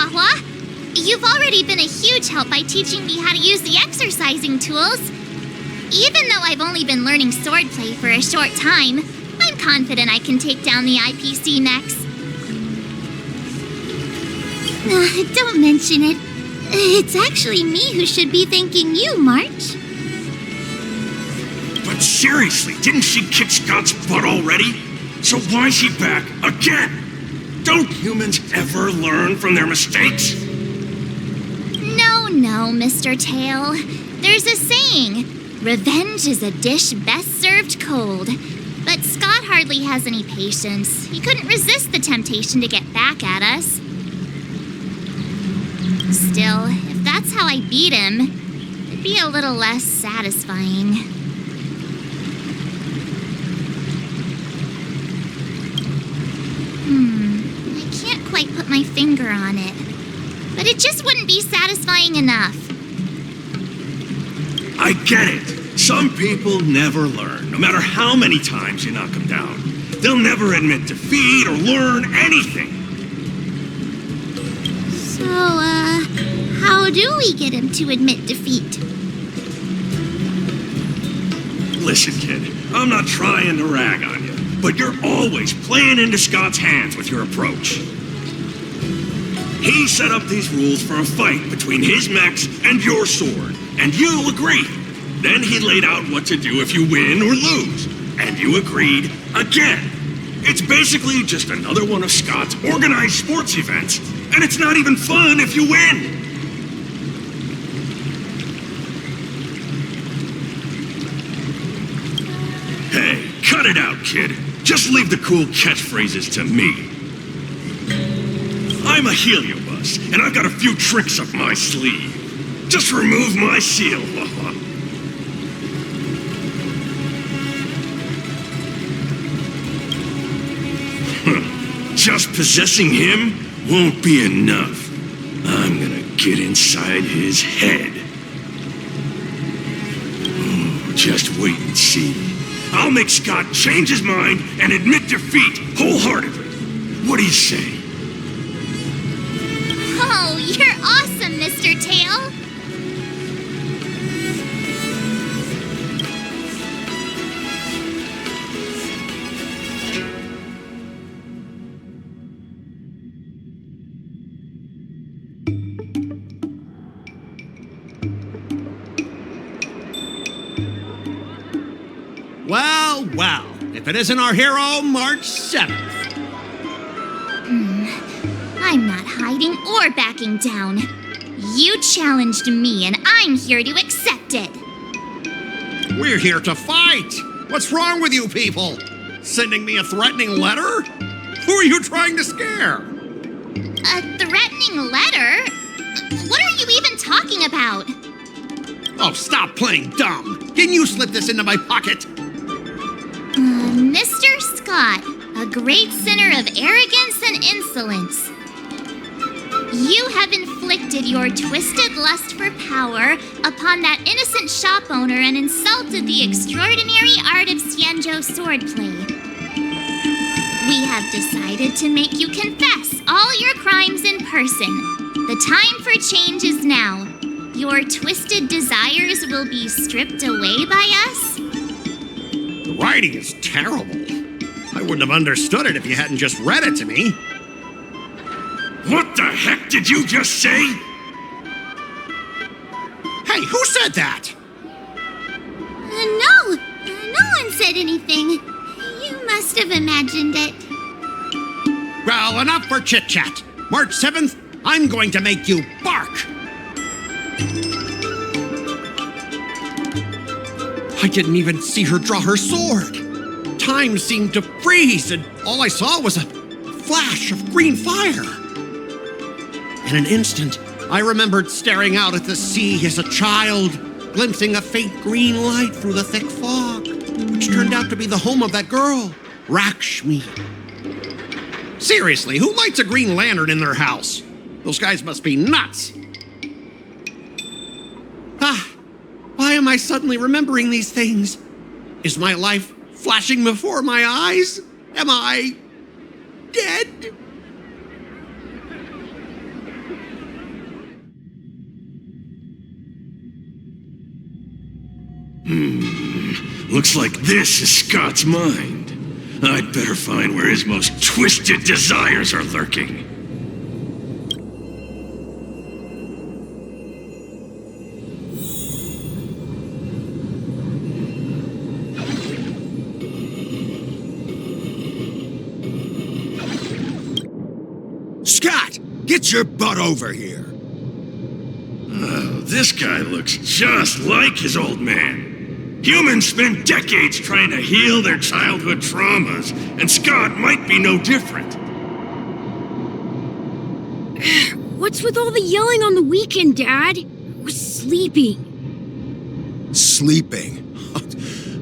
Chihuahua. You've already been a huge help by teaching me how to use the exercising tools. Even though I've only been learning swordplay for a short time, I'm confident I can take down the IPC next. Don't mention it. It's actually me who should be thanking you, March. But seriously, didn't she kick Scott's butt already? So why is she back again? Don't humans ever learn from their mistakes? No, Mr. Tail. There's a saying, revenge is a dish best served cold. But Scott hardly has any patience. He couldn't resist the temptation to get back at us. Still, if that's how I beat him, it'd be a little less satisfying. I can't quite put my finger on it. But it just wouldn't be satisfying enough. I get it. Some people never learn, no matter how many times you knock them down. They'll never admit defeat or learn anything. So, how do we get him to admit defeat? Listen, kid, I'm not trying to rag on you, but you're always playing into Scott's hands with your approach. He set up these rules for a fight between his mechs and your sword, and you agreed. Then he laid out what to do if you win or lose, and you agreed again. It's basically just another one of Scott's organized sports events, and it's not even fun if you win. Hey, cut it out, kid. Just leave the cool catchphrases to me. I'm a heliobus, and I've got a few tricks up my sleeve. Just remove my seal. Just possessing him won't be enough. I'm gonna get inside his head. Oh, just wait and see. I'll make Scott change his mind and admit defeat wholeheartedly. What do you say? Oh, you're awesome, Mr. Tail. Well, if it isn't our hero, March 7th. I'm not hiding or backing down. You challenged me, and I'm here to accept it. We're here to fight. What's wrong with you people? Sending me a threatening letter? Who are you trying to scare? A threatening letter? What are you even talking about? Oh, stop playing dumb. Can you slip this into my pocket? Mr. Scott, a great sinner of arrogance and insolence. You have inflicted your twisted lust for power upon that innocent shop owner and insulted the extraordinary art of Xianzhou swordplay. We have decided to make you confess all your crimes in person. The time for change is now. Your twisted desires will be stripped away by us. The writing is terrible. I wouldn't have understood it if you hadn't just read it to me. What the heck did you just say? Hey, who said that? No one said anything. You must have imagined it. Well, enough for chit-chat. March 7th, I'm going to make you bark. I didn't even see her draw her sword. Time seemed to freeze, and all I saw was a flash of green fire. In an instant, I remembered staring out at the sea as a child, glimpsing a faint green light through the thick fog, which turned out to be the home of that girl, Rakshmi. Seriously, who lights a green lantern in their house? Those guys must be nuts. Why am I suddenly remembering these things? Is my life flashing before my eyes? Am I dead? Looks like this is Scott's mind. I'd better find where his most twisted desires are lurking. Scott, get your butt over here. Oh, this guy looks just like his old man. Humans spend decades trying to heal their childhood traumas, and Scott might be no different. What's with all the yelling on the weekend, Dad? I was sleeping. Sleeping?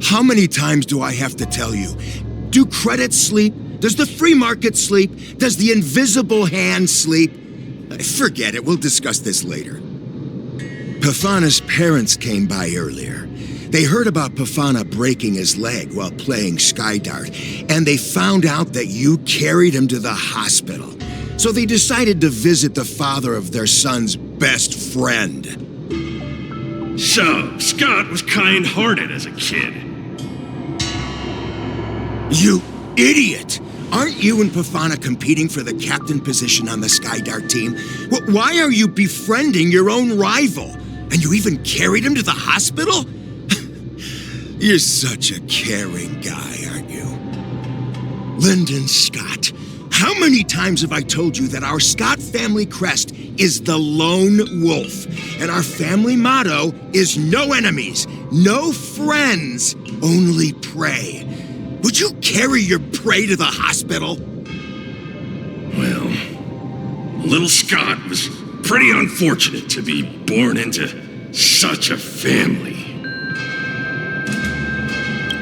How many times do I have to tell you? Do credits sleep? Does the free market sleep? Does the invisible hand sleep? Forget it, we'll discuss this later. Pafana's parents came by earlier. They heard about Pafana breaking his leg while playing Skydart, and they found out that you carried him to the hospital. So they decided to visit the father of their son's best friend. So, Scott was kind-hearted as a kid. You idiot! Aren't you and Pafana competing for the captain position on the Skydart team? Why are you befriending your own rival? And you even carried him to the hospital? You're such a caring guy, aren't you? Lyndon Scott, how many times have I told you that our Scott family crest is the lone wolf, and our family motto is no enemies, no friends, only prey. Would you carry your prey to the hospital? Well, little Scott was pretty unfortunate to be born into such a family.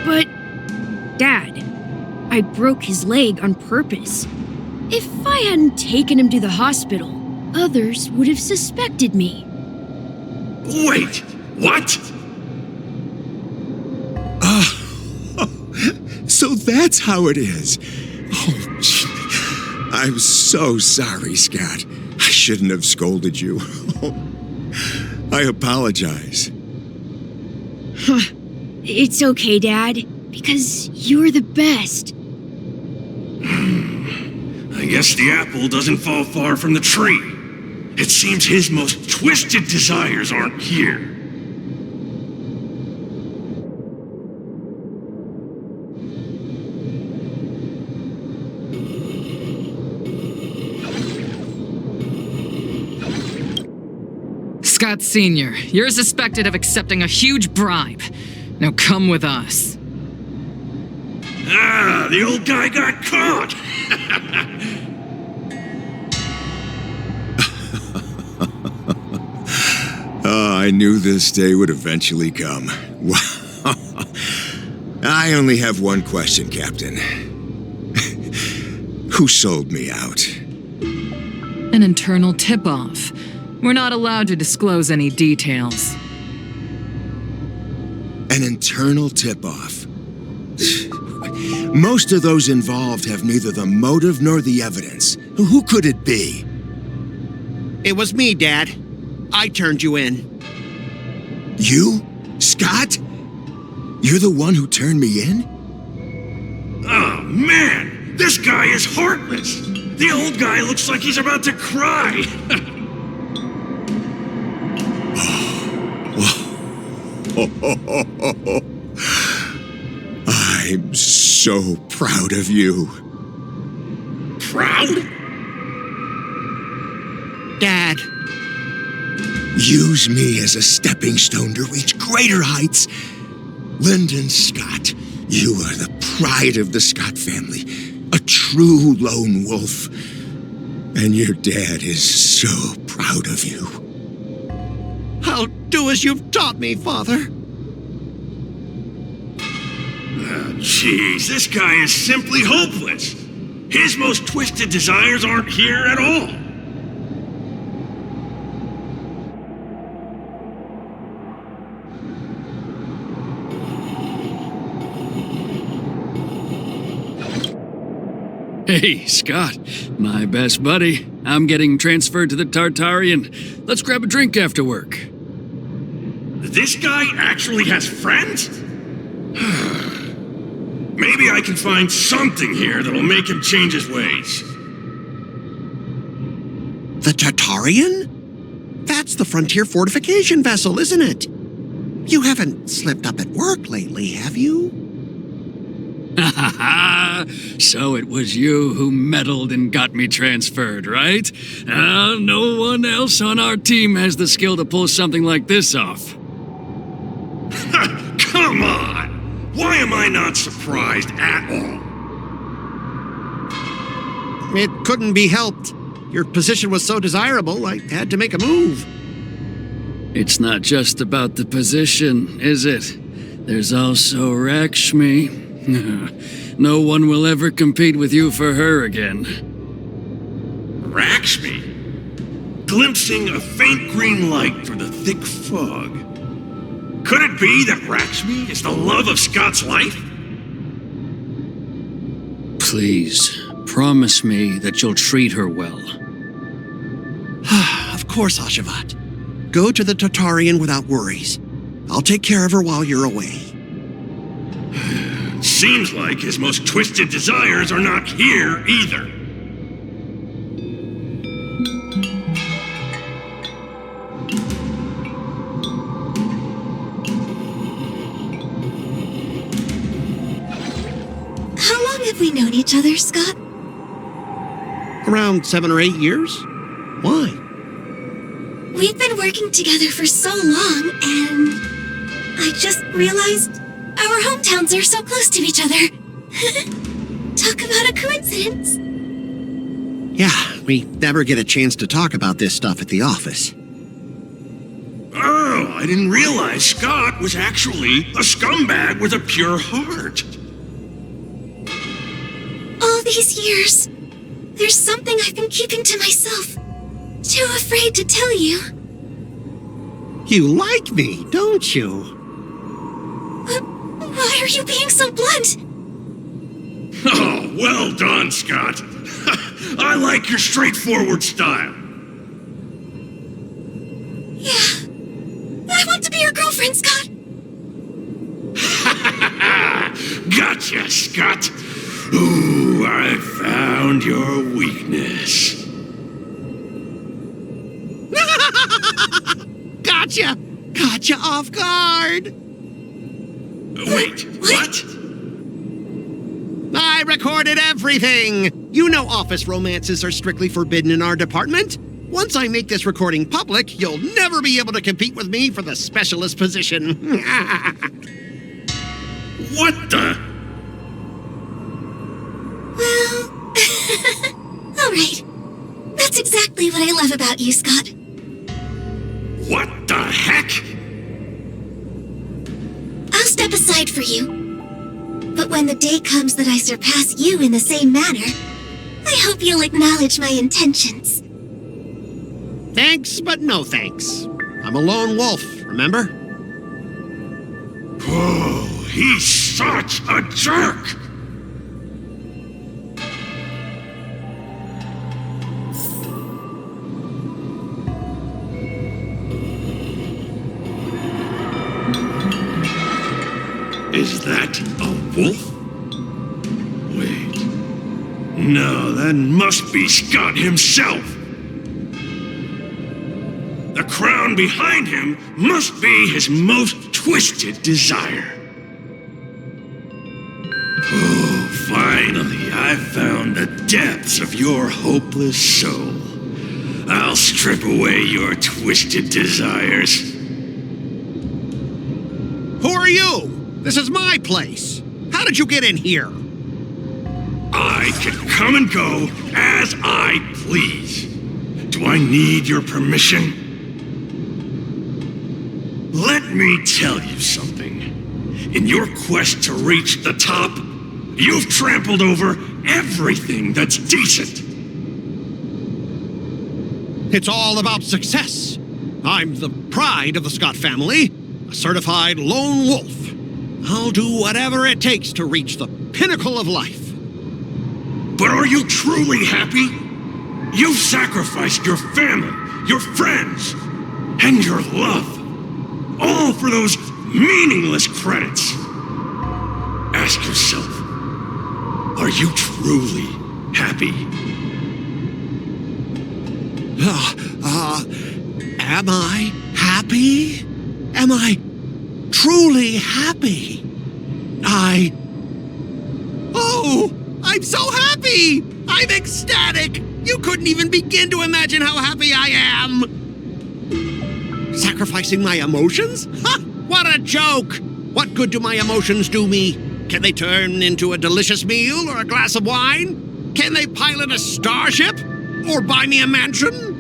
But, Dad, I broke his leg on purpose. If I hadn't taken him to the hospital, others would have suspected me. Wait, what? So that's how it is. Oh, I'm so sorry, Scott. I shouldn't have scolded you. I apologize. It's okay, Dad, because you're the best. I guess the apple doesn't fall far from the tree. It seems his most twisted desires aren't here. Scott Sr., you're suspected of accepting a huge bribe. Now come with us. Ah, the old guy got caught! Oh, I knew this day would eventually come. I only have one question, Captain. Who sold me out? An internal tip-off. We're not allowed to disclose any details. An internal tip-off. Most of those involved have neither the motive nor the evidence. Who could it be? It was me, Dad. I turned you in. You? Scott? You're the one who turned me in? Oh, man! This guy is heartless! The old guy looks like he's about to cry! I'm so proud of you. Proud? Dad. Use me as a stepping stone to reach greater heights. Lyndon Scott, you are the pride of the Scott family, a true lone wolf. And your dad is so proud of you. I'll do as you've taught me, Father. Oh, jeez, this guy is simply hopeless. His most twisted desires aren't here at all. Hey, Scott, my best buddy. I'm getting transferred to the Tartarian. Let's grab a drink after work. This guy actually has friends? Maybe I can find something here that'll make him change his ways. The Tartarian? That's the frontier fortification vessel, isn't it? You haven't slipped up at work lately, have you? Ha ha ha! So it was you who meddled and got me transferred, right? No one else on our team has the skill to pull something like this off. Come on! Why am I not surprised at all? It couldn't be helped. Your position was so desirable, I had to make a move. It's not just about the position, is it? There's also Rakshmi. No one will ever compete with you for her again. Rakshmi? Glimpsing a faint green light through the thick fog. Could it be that Rakshmi is the love of Scott's life? Please, promise me that you'll treat her well. Of course, Ashavat. Go to the Tartarian without worries. I'll take care of her while you're away. Seems like his most twisted desires are not here either. How long have we known each other, Scott? Around 7 or 8 years? Why? We've been working together for so long, and I just realized our hometowns are so close to each other. Talk about a coincidence. Yeah, we never get a chance to talk about this stuff at the office. Oh, I didn't realize Scott was actually a scumbag with a pure heart. All these years, there's something I've been keeping to myself. Too afraid to tell you. You like me, don't you? Why are you being so blunt? Oh, well done, Scott. I like your straightforward style. Yeah. I want to be your girlfriend, Scott. Gotcha, Scott. Ooh, I found your weakness. Gotcha! Gotcha off guard! Wait, what? I recorded everything! You know office romances are strictly forbidden in our department. Once I make this recording public, you'll never be able to compete with me for the specialist position. What the? Well, all right. That's exactly what I love about you, Scott. What the heck? I'll step aside for you. But when the day comes that I surpass you in the same manner, I hope you'll acknowledge my intentions. Thanks, but no thanks. I'm a lone wolf, remember? Oh, he's such a jerk! Is that a wolf? Wait. No, that must be Scott himself. The crown behind him must be his most twisted desire. Oh, finally, I found the depths of your hopeless soul. I'll strip away your twisted desires. Who are you? This is my place. How did you get in here? I can come and go as I please. Do I need your permission? Let me tell you something. In your quest to reach the top, you've trampled over everything that's decent. It's all about success. I'm the pride of the Scott family, a certified lone wolf. I'll do whatever it takes to reach the pinnacle of life. But are you truly happy? You've sacrificed your family, your friends, and your love. All for those meaningless credits. ask yourself, are you truly happy? Am I happy? Am I truly happy? Oh, I'm so happy! I'm ecstatic! You couldn't even begin to imagine how happy I am! Sacrificing my emotions? Ha! What a joke! What good do my emotions do me? Can they turn into a delicious meal or a glass of wine? Can they pilot a starship? Or buy me a mansion?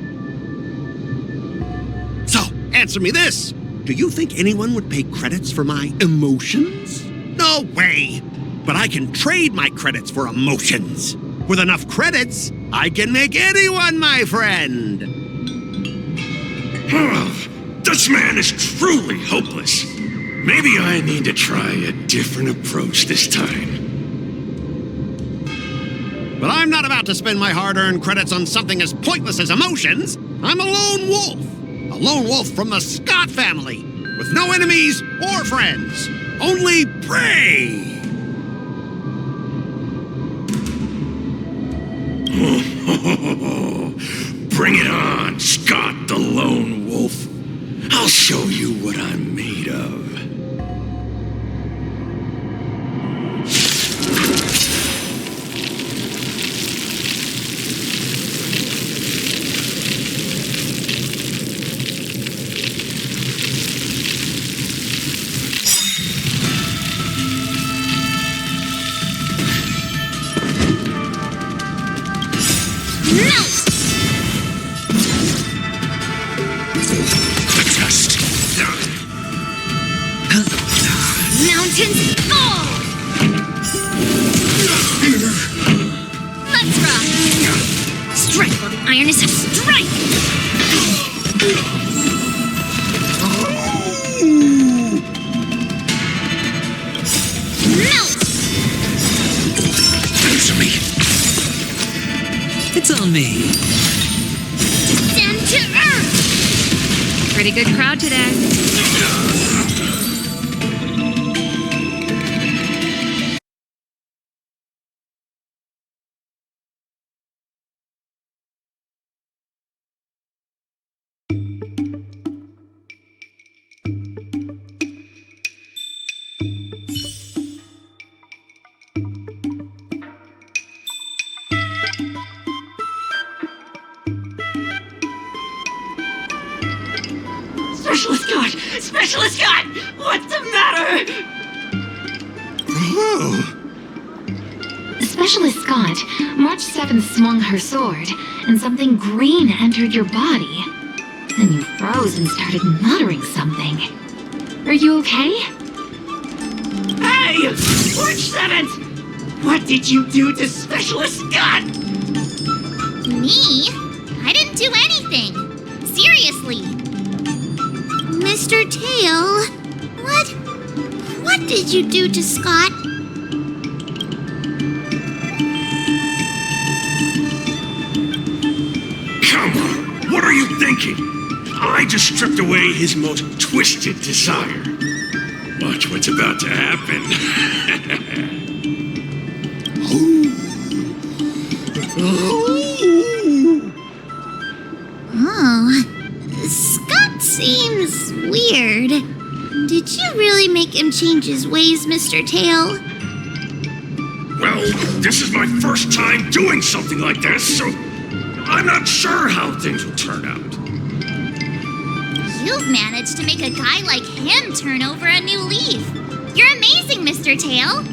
So, answer me this. Do you think anyone would pay credits for my emotions? No way! But I can trade my credits for emotions. With enough credits, I can make anyone my friend. This man is truly hopeless. Maybe I need to try a different approach this time. But I'm not about to spend my hard-earned credits on something as pointless as emotions. I'm a lone wolf. A lone wolf from the Scott family, with no enemies or friends. Only prey! Bring it on, Scott the Lone Wolf. I'll show you what I'm made of. Mountains fall! Let's rock! Strike while the iron is hot. Strike! Melt! Answer me. It's on me. Descend to earth! Pretty good crowd today. Specialist God! Specialist God! What's the matter? Oh. Specialist Scott, March 7th swung her sword, and something green entered your body. Then you froze and started muttering something. Are you okay? Hey! March 7th! What did you do to Specialist Scott? Me? I didn't do anything. Seriously. Mr. Tail, what did you do to Scott? Come on, what are you thinking? I just stripped away his most twisted desire. Watch what's about to happen. Oh, Scott seems weird. Did you really make him change his ways, Mr. Tail? Well, this is my first time doing something like this, so I'm not sure how things will turn out. You've managed to make a guy like him turn over a new leaf. You're amazing, Mr. Tail.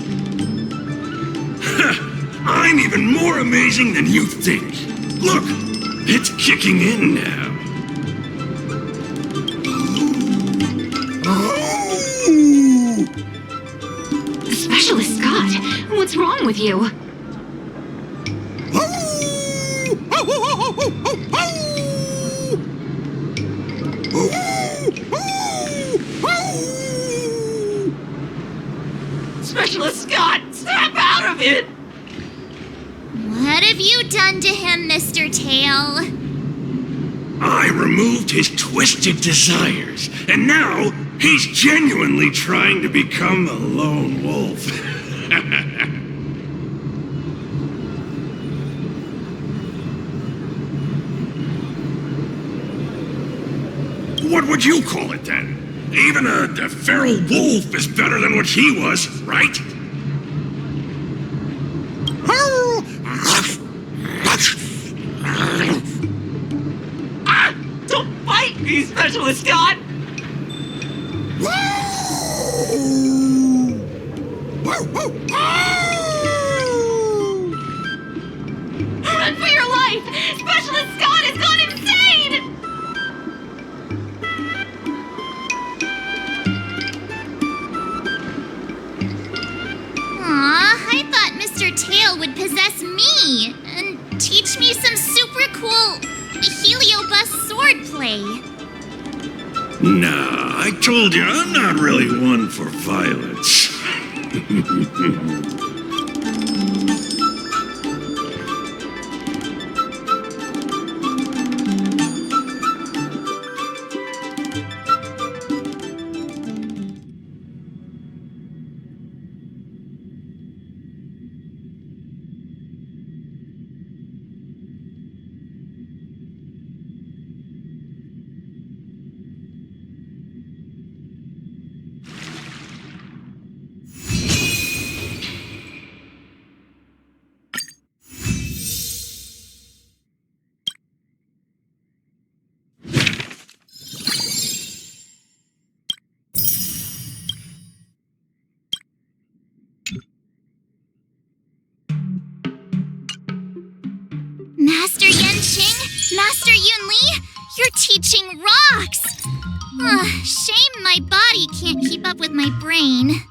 I'm even more amazing than you think. Look, it's kicking in now. Specialist Scott, what's wrong with you? Specialist Scott, snap out of it! What have you done to him, Mr. Tail? I removed his twisted desires, and now he's genuinely trying to become a lone wolf. What would you call it then? Even a feral wolf is better than what he was, right? Ah! Don't bite me, Specialist Scott! Run for your life! Specialist Scott has gone insane! Aw, I thought Mr. Tail would possess me and teach me some super cool heliobus swordplay. Nah, I told you, I'm not really one for violence. Master Yenqing, Master Yunli, you're teaching rocks! Shame my body can't keep up with my brain.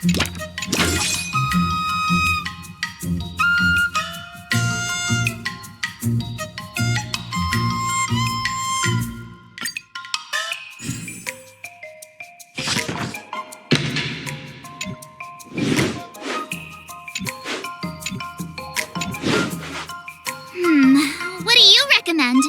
What do you recommend?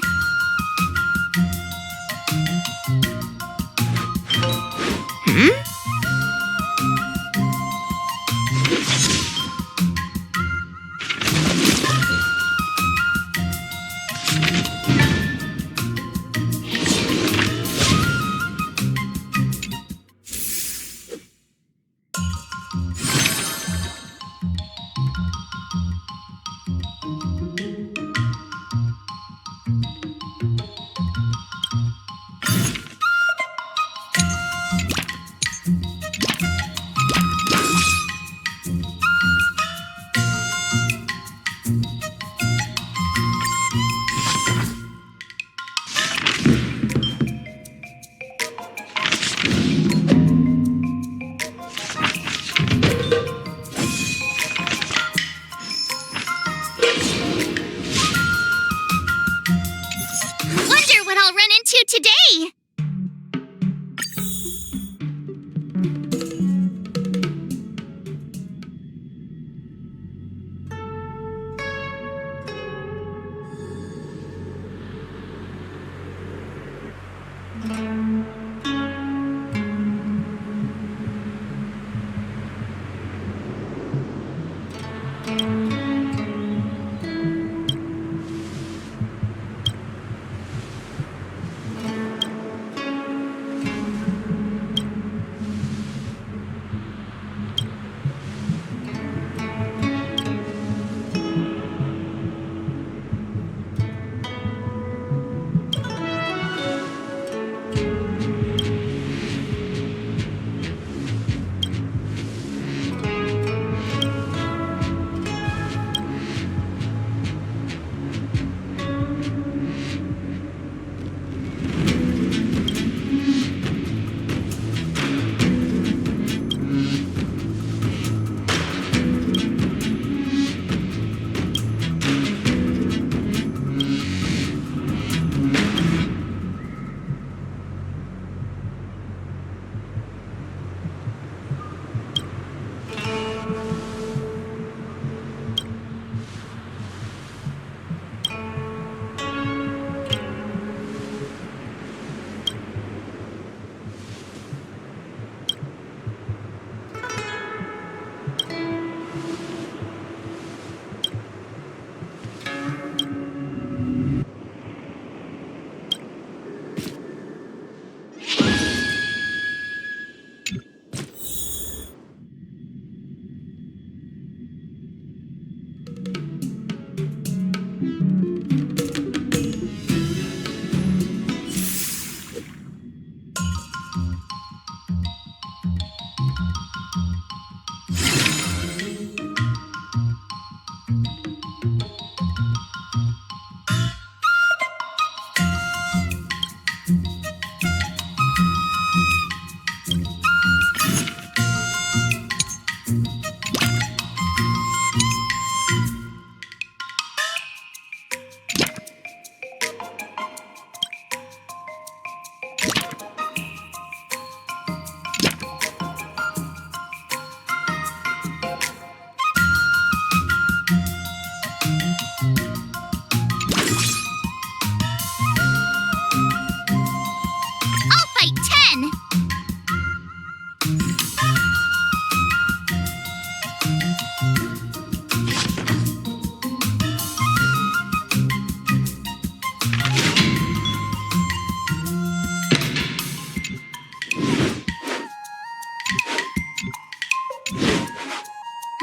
Wonder what I'll run into today!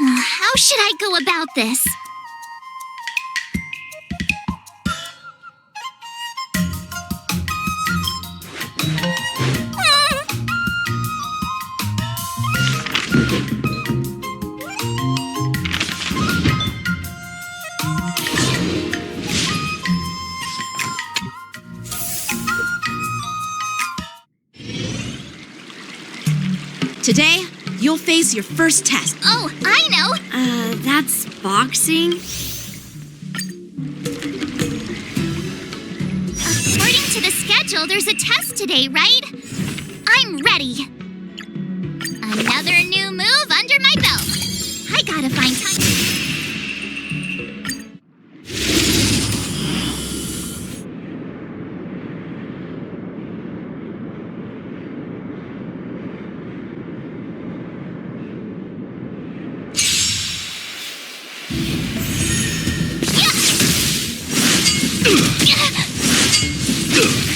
How should I go about this? Today, you'll face is your first test. Oh, I know! That's boxing? According to the schedule, there's a test today, right? I'm ready. Another new move under my belt. I gotta find time.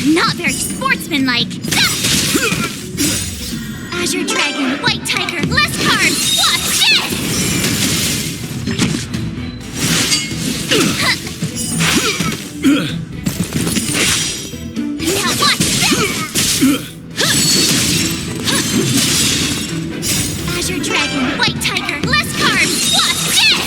Not very sportsmanlike. Azure Dragon, White Tiger, less cards. Watch this! Now watch this! Azure Dragon, White Tiger, less cards. Watch this!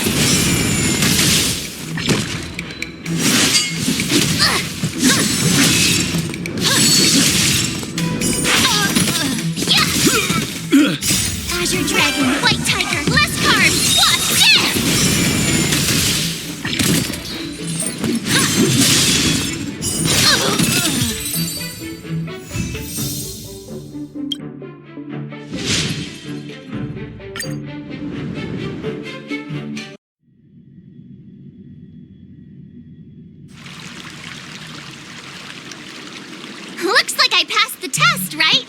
Azure Dragon, White Tiger, less cards! Watch this! Looks like I passed the test, right?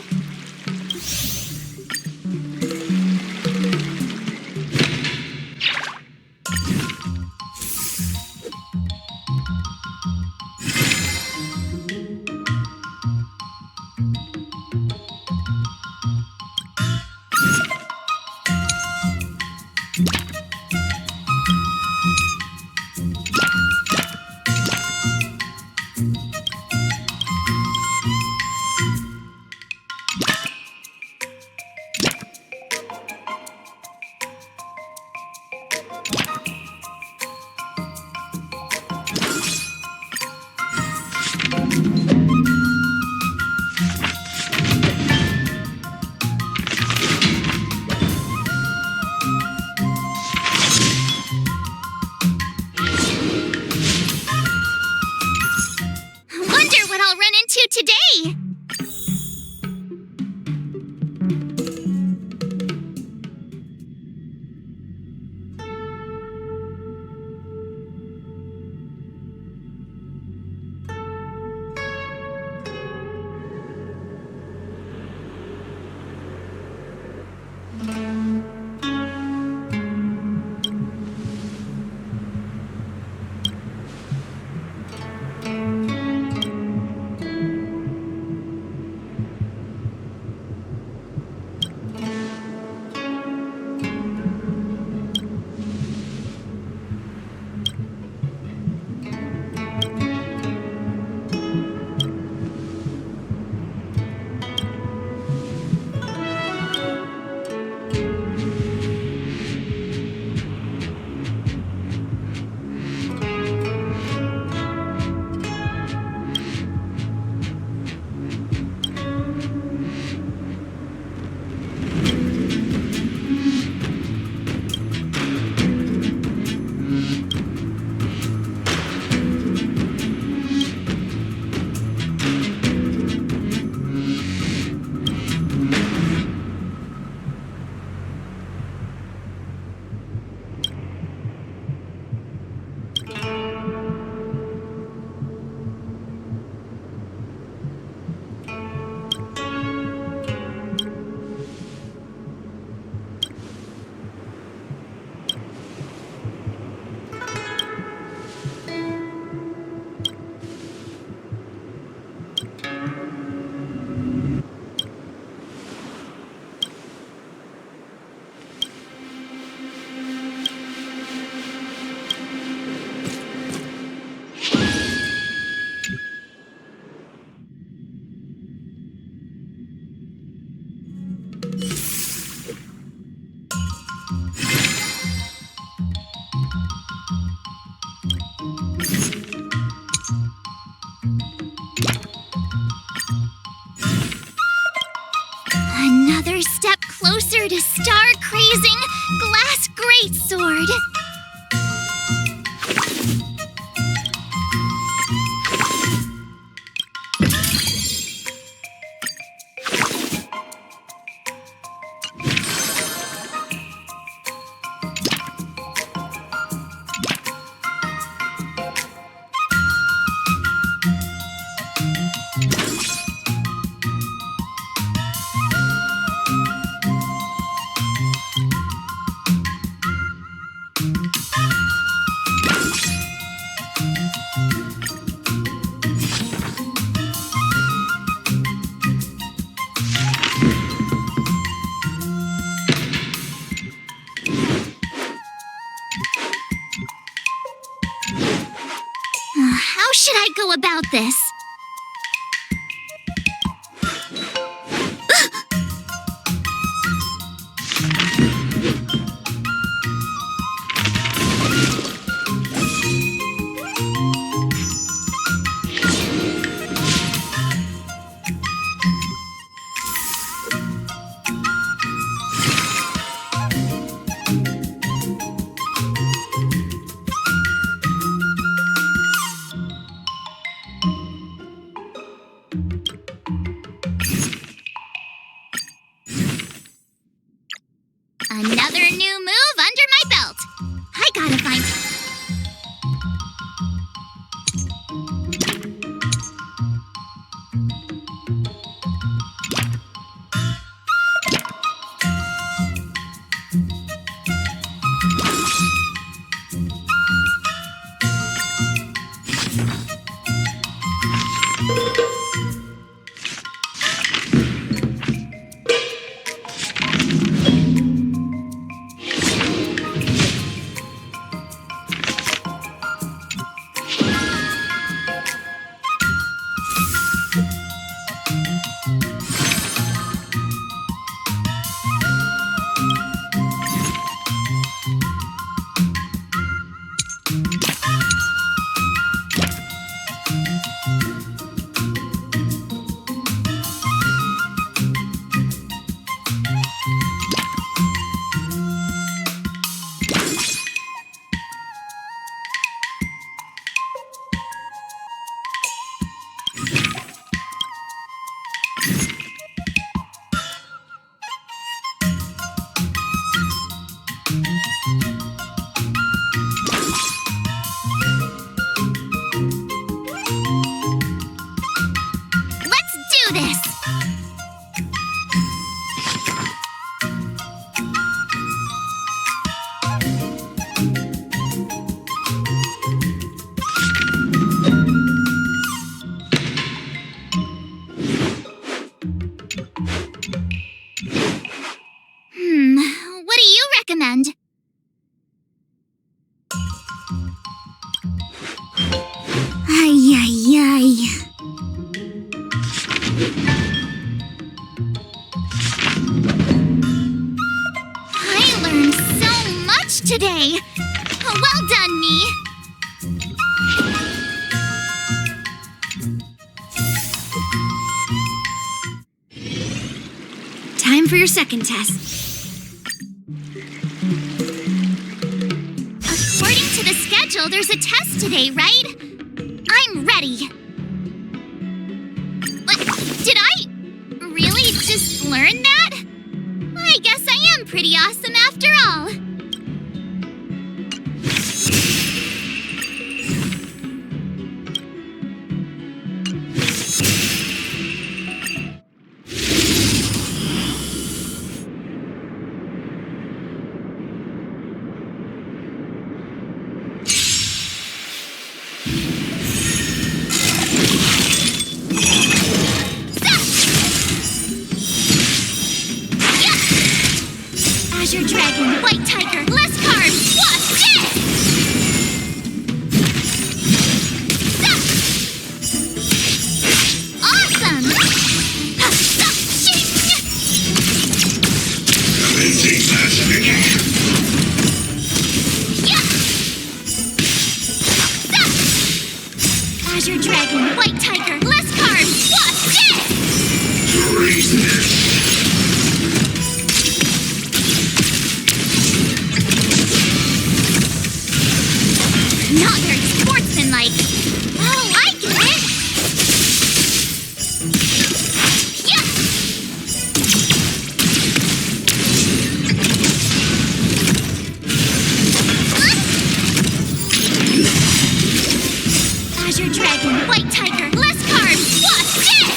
Wonder what I'll run into today! Another step closer to star crazy should I go about this? Another new move under my belt. I gotta find... What do you recommend? Ay, ay, ay. I learned so much today. Well done, me. Time for your second test. According to the schedule, there's a test today, right? I'm ready. What? Did I really just learn that? I guess I am pretty awesome after all. Azure Dragon, White Tiger, less carbs, watch this! Awesome! Azure Dragon, White Tiger, less carbs, watch this! Not very sportsmanlike. Oh, I get it! Yeah! Azure Dragon, White Tiger, less carbs, watch this!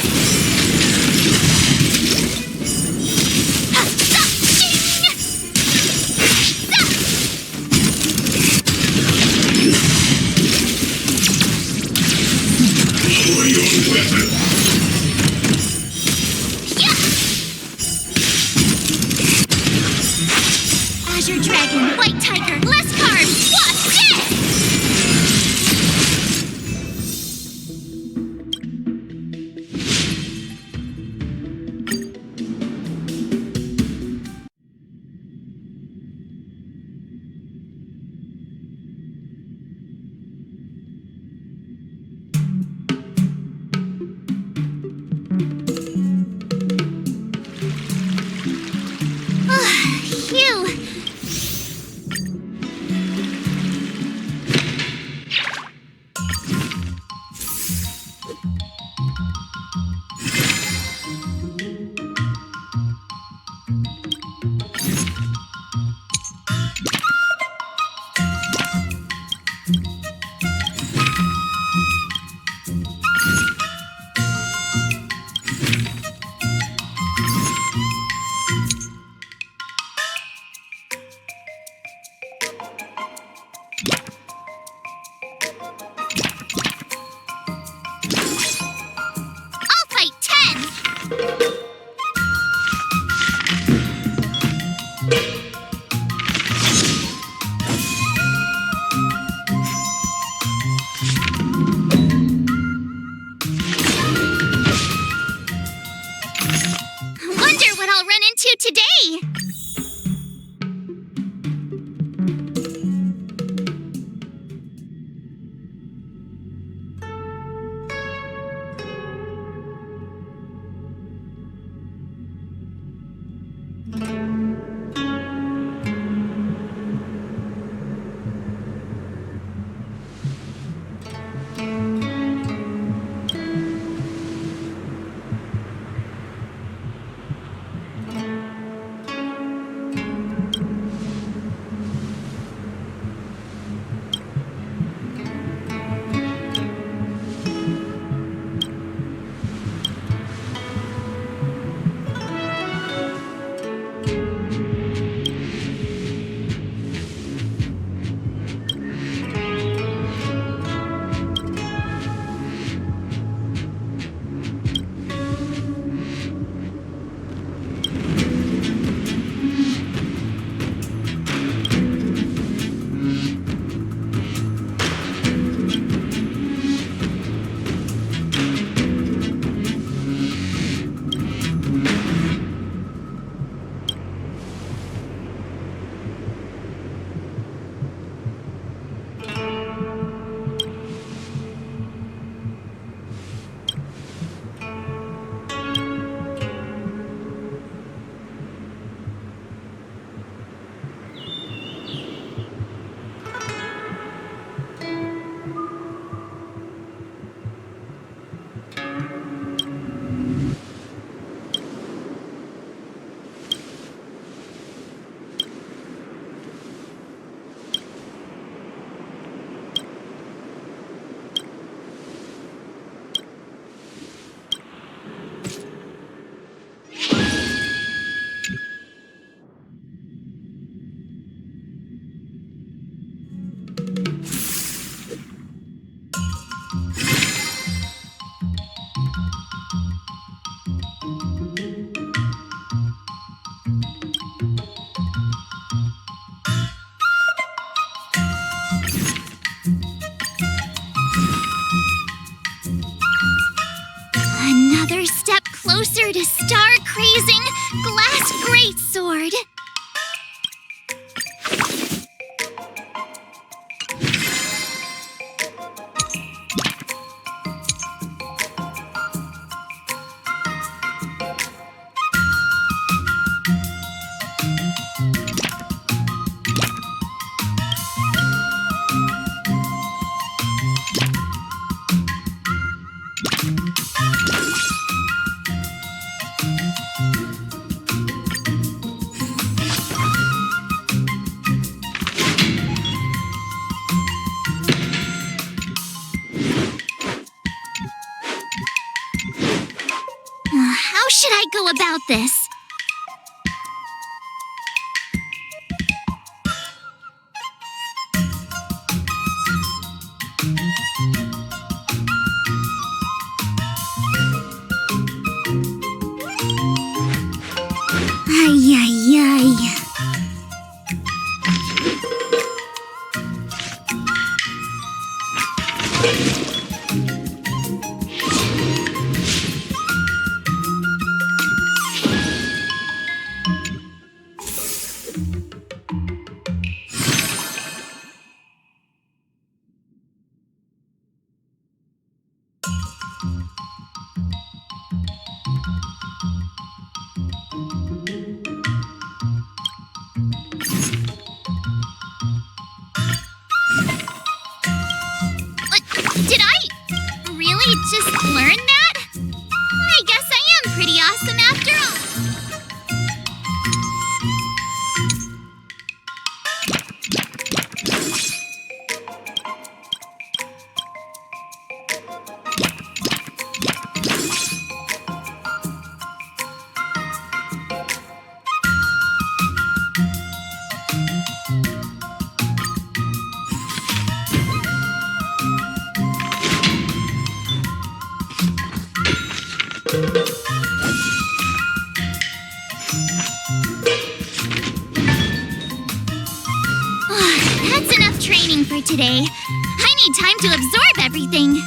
Azure Dragon, White Tiger, less carbs, watch this! withered, star-crazing, glass greatsword. How should I go about this? Ay, ay, ay. Did I really just learn that? I guess I am pretty awesome after all. That's enough training for today. I need time to absorb everything.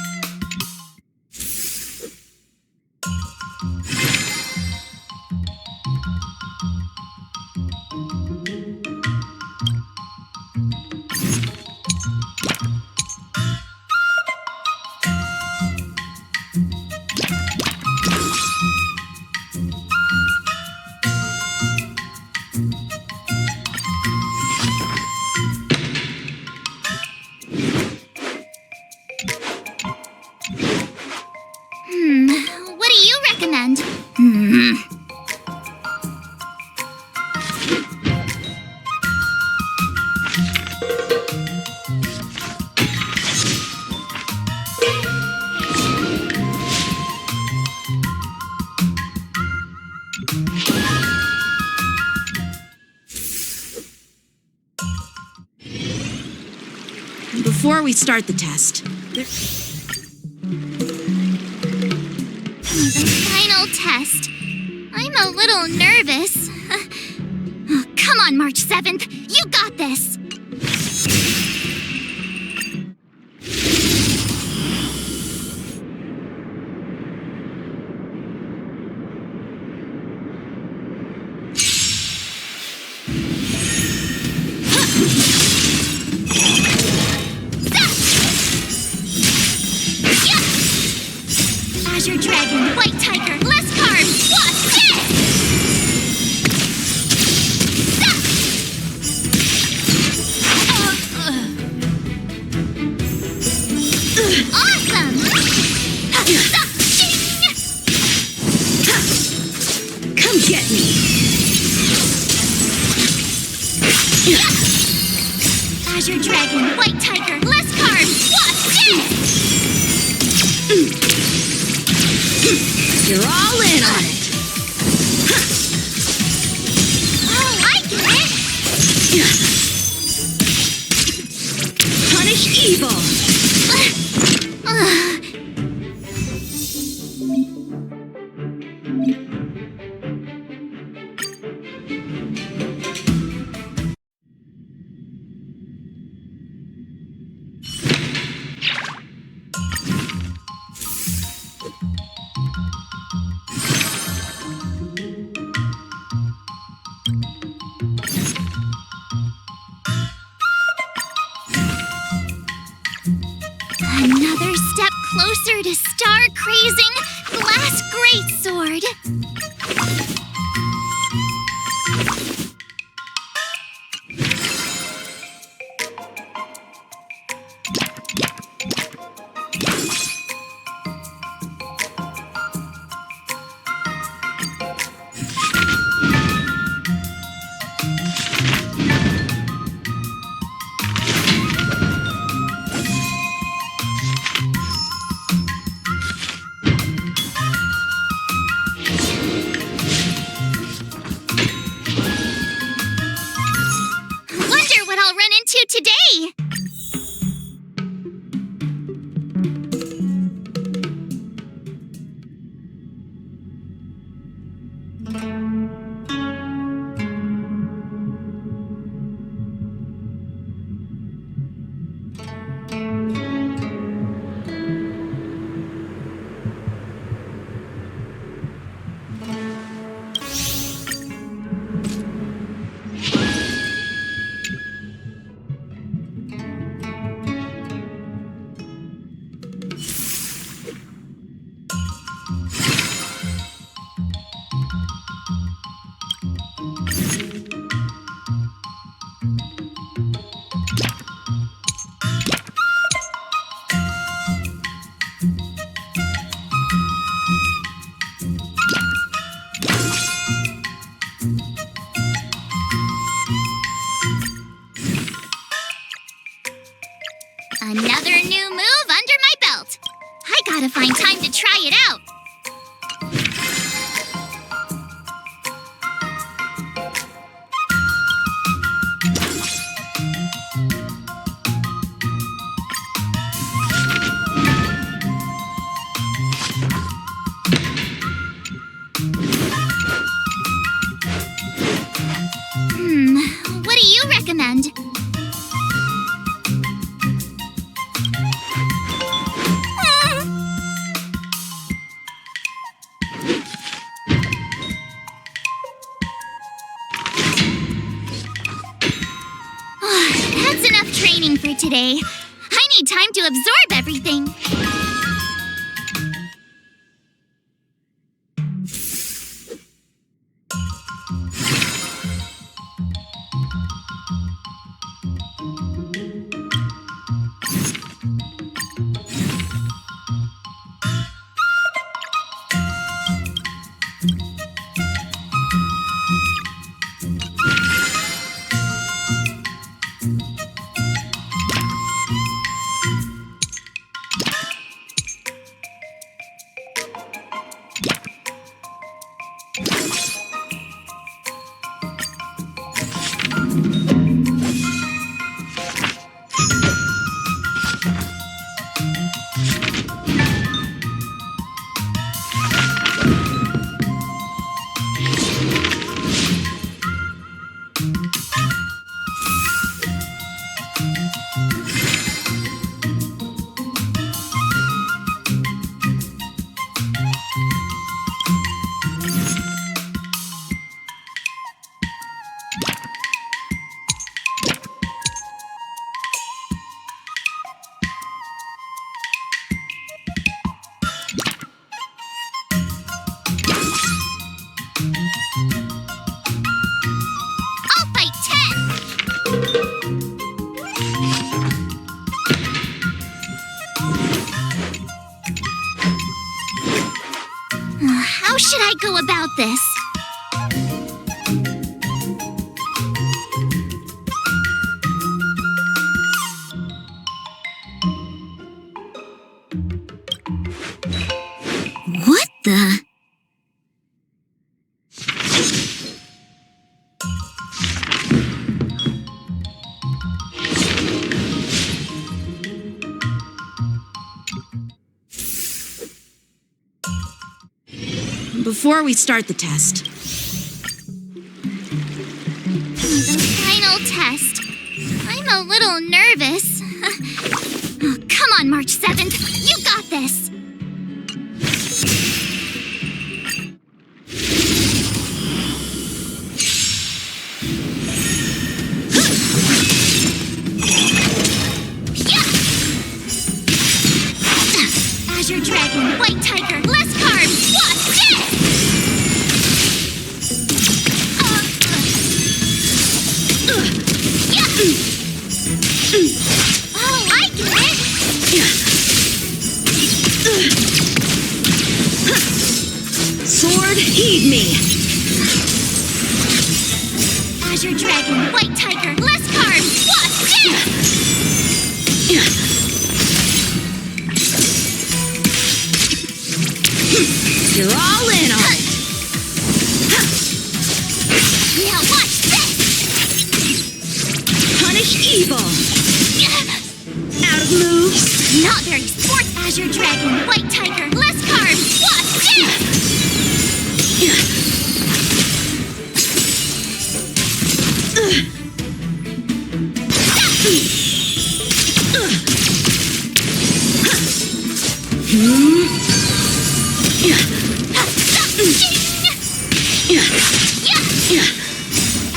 What do you recommend? Before we start the test, The final test. I'm a little nervous. Oh, come on, March 7th. You got this. Azure Dragon, White Tiger, less carbs. Watch this! Awesome! come get me! Azure Dragon, White Tiger, less carbs. Watch this! You're all in on it! Oh, I get it! Punish evil! Another step closer to star-crazing Glass Greatsword. Today! Another new move under my belt. I gotta find time to try it out. What do you recommend? That's enough training for today. I need time to absorb everything. How should I go about this? What the? Before we start the test. The final test. I'm a little nervous. Come on, March 7th. You got this. Oh, I get it! Sword, heed me! Azure Dragon, White Tiger, less carbs, what? You're all in on it! Now watch this! Punish evil! Out of moves! Not very sports, Azure Dragon, White Tiger, less carbs, watch this!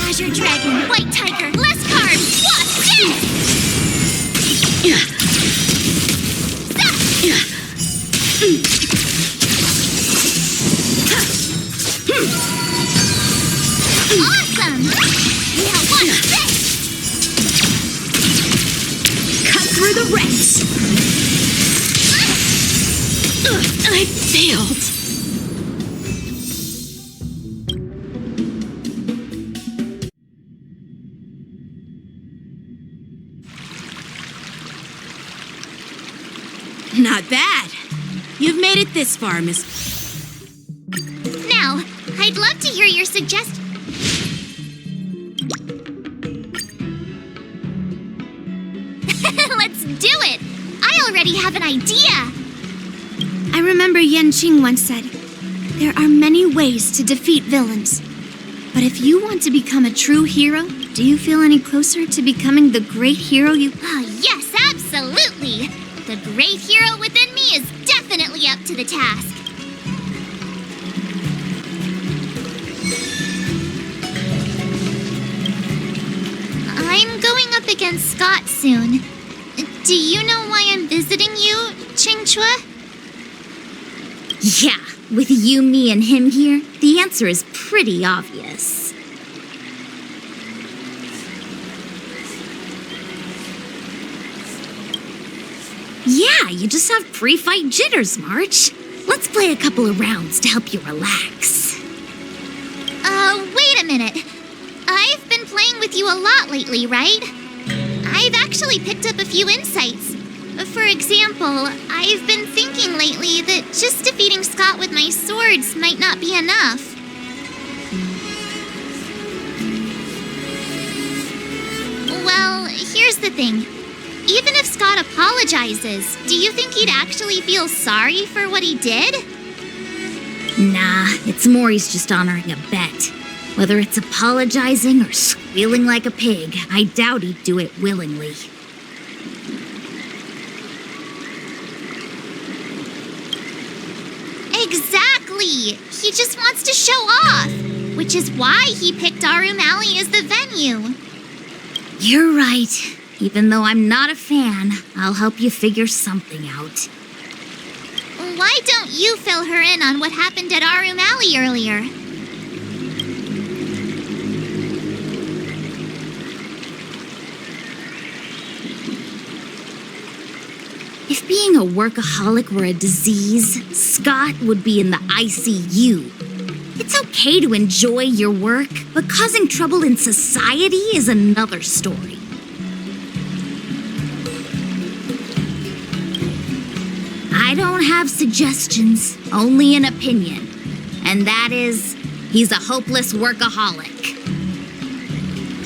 Azure Dragon, White Tiger, less carbs, watch Awesome! Now watch this! Cut through the ranks! I failed! Not bad. You've made it this far, Miss... Now, I'd love to hear your suggestion. Let's do it! I already have an idea! I remember Yan Qing once said, there are many ways to defeat villains. But if you want to become a true hero, do you feel any closer to becoming the great hero you... Ah, yes, absolutely! The great hero within me is definitely up to the task. I'm going up against Scott soon. Do you know why I'm visiting you, Chingchua? Yeah, with you, me, and him here, the answer is pretty obvious. Yeah, you just have pre-fight jitters, March. Let's play a couple of rounds to help you relax. Wait a minute. I've been playing with you a lot lately, right? I've actually picked up a few insights. For example, I've been thinking lately that just defeating Scott with my swords might not be enough. Well, here's the thing. Even if Scott apologizes, do you think he'd actually feel sorry for what he did? Nah, it's more he's just honoring a bet. Whether it's apologizing or squealing like a pig, I doubt he'd do it willingly. Exactly! He just wants to show off, which is why he picked Arum Alley as the venue. You're right. Even though I'm not a fan, I'll help you figure something out. Why don't you fill her in on what happened at Arum Alley earlier? If being a workaholic were a disease, Scott would be in the ICU. It's okay to enjoy your work, but causing trouble in society is another story. I don't have suggestions, only an opinion. And that is, he's a hopeless workaholic.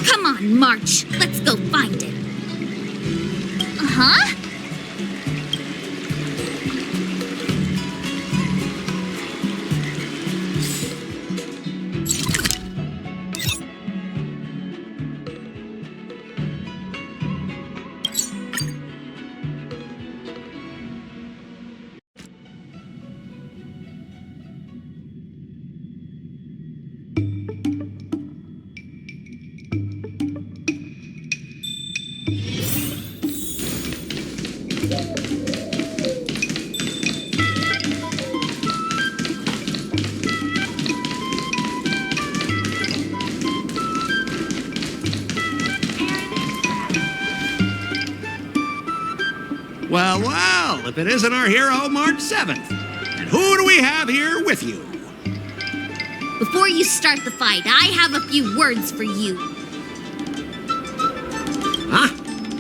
Come on, March, let's go find him. Huh? Well, well, if it isn't our hero, March 7th. And who do we have here with you? Before you start the fight, I have a few words for you. Huh?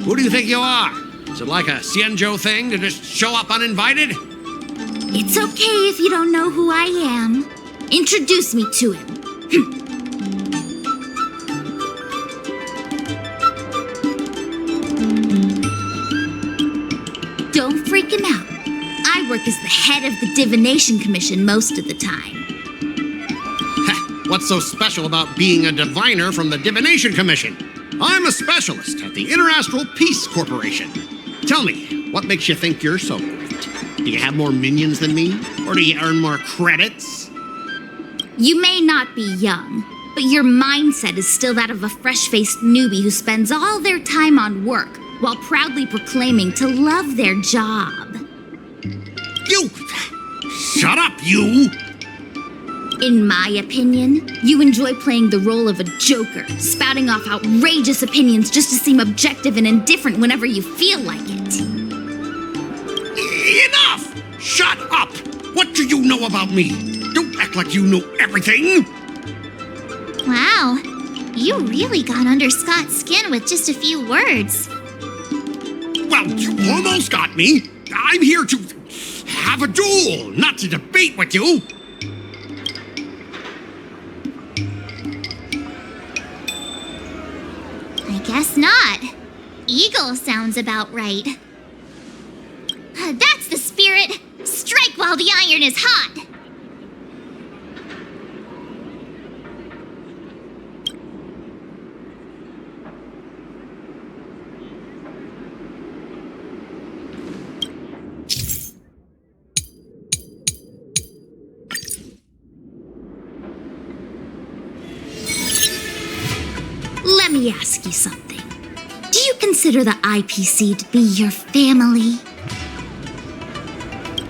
Who do you think you are? Is it like a Xianzhou thing to just show up uninvited? It's okay if you don't know who I am. Introduce me to him. Don't freak him out. I work as the head of the Divination Commission most of the time. What's so special about being a diviner from the Divination Commission? I'm a specialist at the Interastral Peace Corporation. Tell me, what makes you think you're so great? Do you have more minions than me? Or do you earn more credits? You may not be young, but your mindset is still that of a fresh-faced newbie who spends all their time on work while proudly proclaiming to love their job. You! Shut up, you! In my opinion, you enjoy playing the role of a joker, spouting off outrageous opinions just to seem objective and indifferent whenever you feel like it. Enough! Shut up! What do you know about me? Don't act like you know everything! Wow, you really got under Scott's skin with just a few words. Well, you almost got me. I'm here to have a duel, not to debate with you. I guess not. Eagle sounds about right. That's the spirit! Strike while the iron is hot! Let me ask you something. Do you consider the IPC to be your family?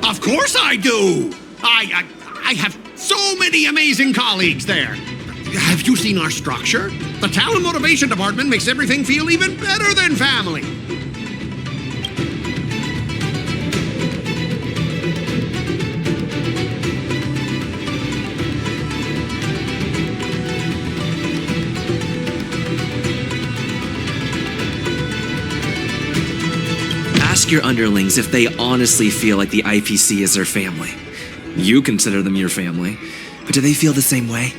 Of course I do! I have so many amazing colleagues there. Have you seen our structure? The Talent Motivation Department makes everything feel even better than family. Ask your underlings if they honestly feel like the IPC is their family. You consider them your family, but do they feel the same way?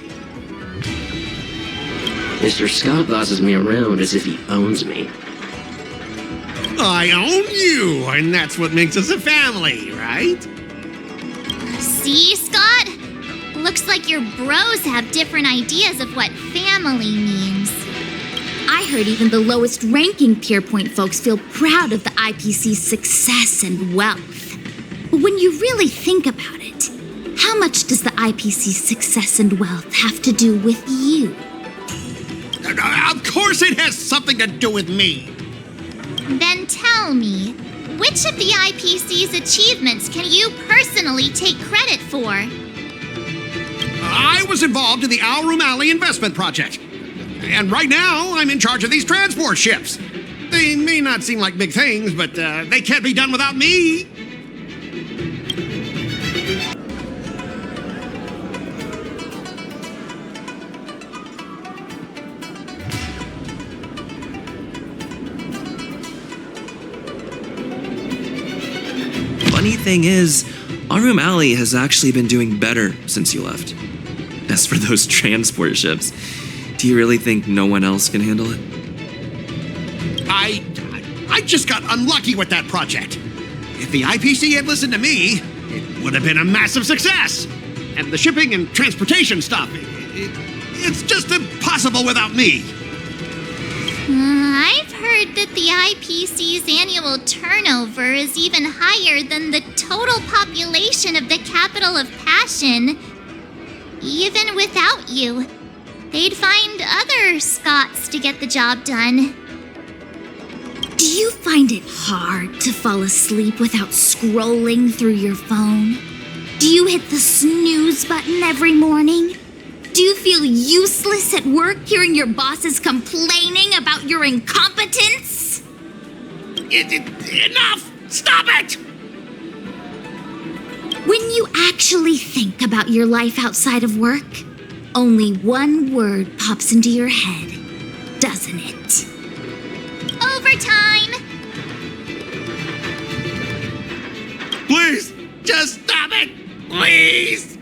Mr. Scott bosses me around as if he owns me. I own you, and that's what makes us a family, right? See, Scott? Looks like your bros have different ideas of what family means. I heard even the lowest ranking Pierpoint folks feel proud of the IPC's success and wealth. But when you really think about it, how much does the IPC's success and wealth have to do with you? Of course it has something to do with me. Then tell me, which of the IPC's achievements can you personally take credit for? I was involved in the Alroom Alley investment project. And right now, I'm in charge of these transport ships. They may not seem like big things, but they can't be done without me. Funny thing is, Alroom Alley has actually been doing better since you left. As for those transport ships, do you really think no one else can handle it? I just got unlucky with that project. If the IPC had listened to me, it would have been a massive success. And the shipping and transportation stuff, it's just impossible without me. I've heard that the IPC's annual turnover is even higher than the total population of the capital of Passion. Even without you, they'd find other Scots to get the job done. Do you find it hard to fall asleep without scrolling through your phone? Do you hit the snooze button every morning? Do you feel useless at work hearing your bosses complaining about your incompetence? Enough! Stop it! When you actually think about your life outside of work, only one word pops into your head, doesn't it? Overtime! Please, just stop it! Please!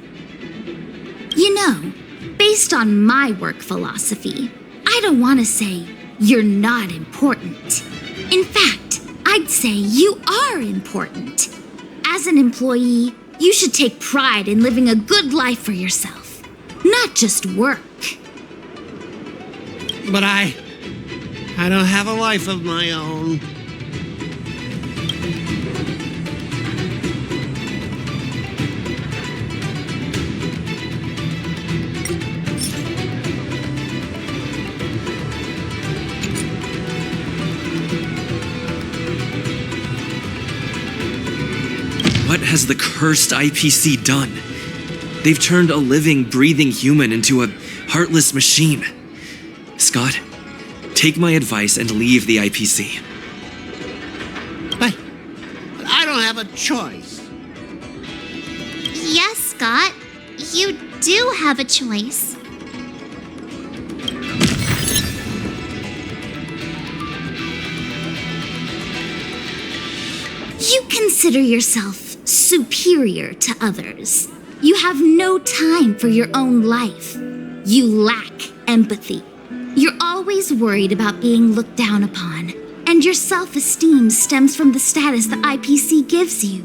You know, based on my work philosophy, I don't want to say you're not important. In fact, I'd say you are important. As an employee, you should take pride in living a good life for yourself, not just work. But I don't have a life of my own. What has the cursed IPC done? They've turned a living, breathing human into a heartless machine. Scott, take my advice and leave the IPC. But I don't have a choice. Yes, Scott. You do have a choice. You consider yourself superior to others. You have no time for your own life. You lack empathy. You're always worried about being looked down upon, and your self-esteem stems from the status the IPC gives you.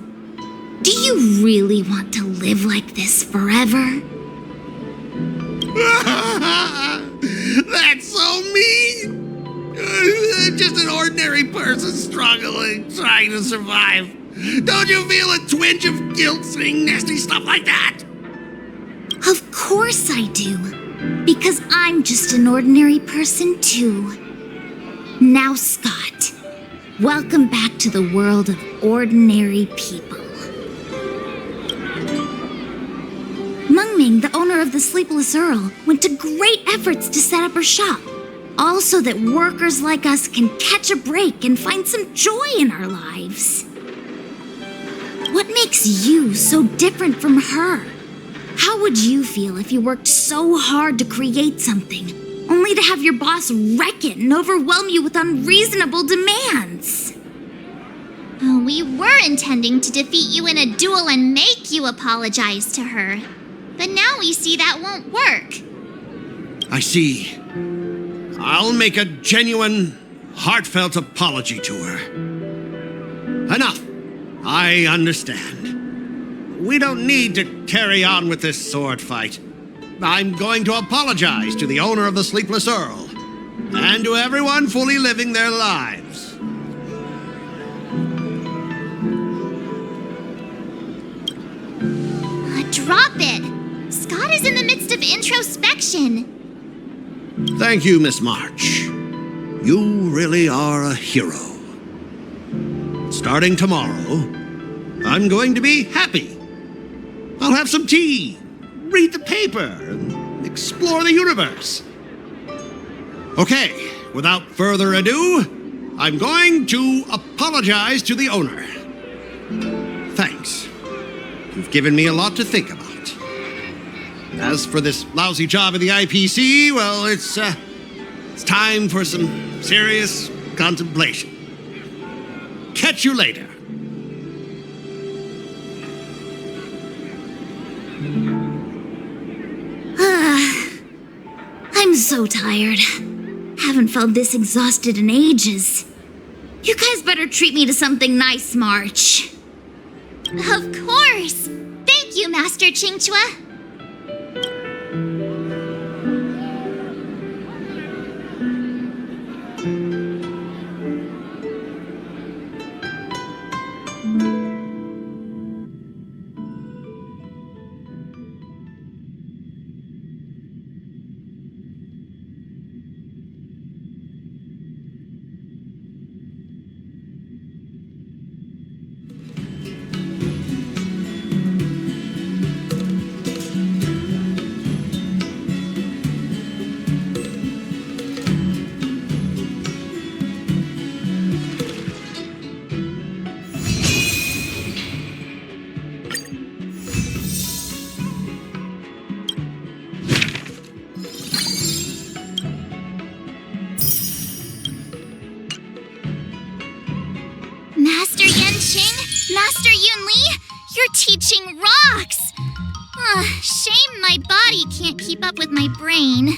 Do you really want to live like this forever? That's so mean! Just an ordinary person struggling, trying to survive. Don't you feel a twinge of guilt saying nasty stuff like that? Of course I do. Because I'm just an ordinary person too. Now, Scott, welcome back to the world of ordinary people. Mungming, the owner of the Sleepless Earl, went to great efforts to set up her shop. All so that workers like us can catch a break and find some joy in our lives. What makes you so different from her? How would you feel if you worked so hard to create something, only to have your boss wreck it and overwhelm you with unreasonable demands? Oh, we were intending to defeat you in a duel and make you apologize to her. But now we see that won't work. I see. I'll make a genuine, heartfelt apology to her. Enough. I understand. We don't need to carry on with this sword fight. I'm going to apologize to the owner of the Sleepless Earl, and to everyone fully living their lives. Drop it! Scott is in the midst of introspection. Thank you, Miss March. You really are a hero. Starting tomorrow, I'm going to be happy. I'll have some tea, read the paper, and explore the universe. Okay, without further ado, I'm going to apologize to the owner. Thanks. You've given me a lot to think about. As for this lousy job in the IPC, well, it's time for some serious contemplation. Catch you later. I'm so tired. Haven't felt this exhausted in ages. You guys better treat me to something nice, March. Of course! Thank you, Master Chingchua. Shame my body can't keep up with my brain.